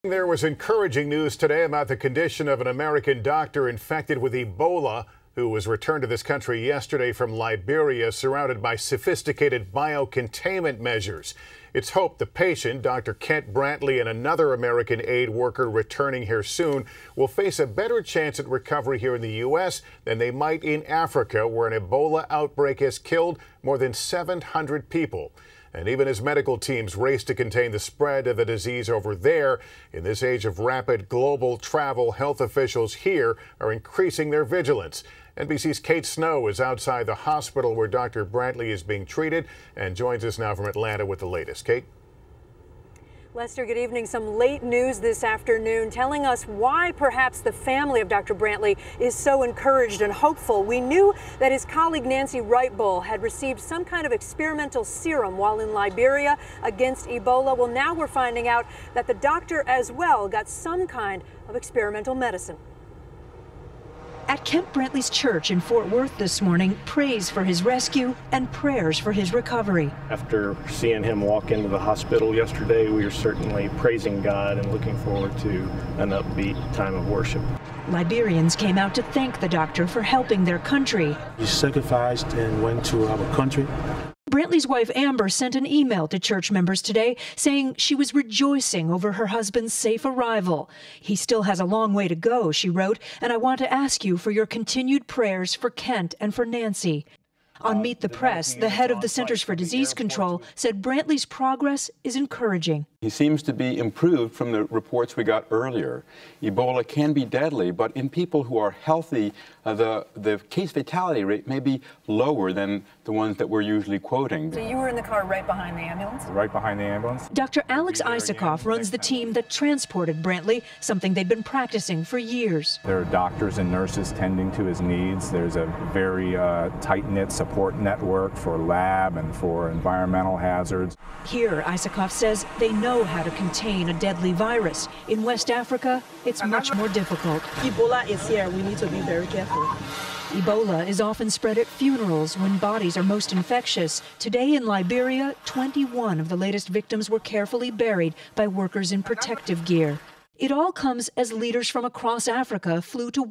There was encouraging news today about the condition of an American doctor infected with Ebola who was returned to this country yesterday from Liberia, surrounded by sophisticated biocontainment measures. It's hoped the patient, Dr. Kent Brantley, and another American aid worker returning here soon will face a better chance at recovery here in the U.S. than they might in Africa, where an Ebola outbreak has killed more than 700 people. And even as medical teams race to contain the spread of the disease over there, in this age of rapid global travel, health officials here are increasing their vigilance. NBC's Kate Snow is outside the hospital where Dr. Brantley is being treated and joins us now from Atlanta with the latest. Kate? Lester, good evening. Some late news this afternoon telling us why perhaps the family of Dr. Brantley is so encouraged and hopeful. We knew that his colleague Nancy Wright-Bull had received some kind of experimental serum while in Liberia against Ebola. Well, now we're finding out that the doctor as well got some kind of experimental medicine. At Kent Brantley's church in Fort Worth this morning, praise for his rescue and prayers for his recovery. After seeing him walk into the hospital yesterday, we are certainly praising God and looking forward to an upbeat time of worship. Liberians came out to thank the doctor for helping their country. He sacrificed and went to our country. Brantley's wife Amber sent an email to church members today saying she was rejoicing over her husband's safe arrival. He still has a long way to go, she wrote, and I want to ask you for your continued prayers for Kent and for Nancy. On Meet the Press, the head of the Centers for Disease Control said Brantley's progress is encouraging. He seems to be improved from the reports we got earlier. Ebola can be deadly, but in people who are healthy, the case fatality rate may be lower than the ones that we're usually quoting. So you were in the car right behind the ambulance? Right behind the ambulance. Dr. Alex Isakoff runs the team that transported Brantley, something they'd been practicing for years. There are doctors and nurses tending to his needs. There's a very tight-knit support network for lab and for environmental hazards. Here, Isakoff says they know how to contain a deadly virus. In West Africa, it's much more difficult. Ebola is here. We need to be very careful. Ebola is often spread at funerals when bodies are most infectious. Today in Liberia, 21 of the latest victims were carefully buried by workers in protective gear. It all comes as leaders from across Africa flew to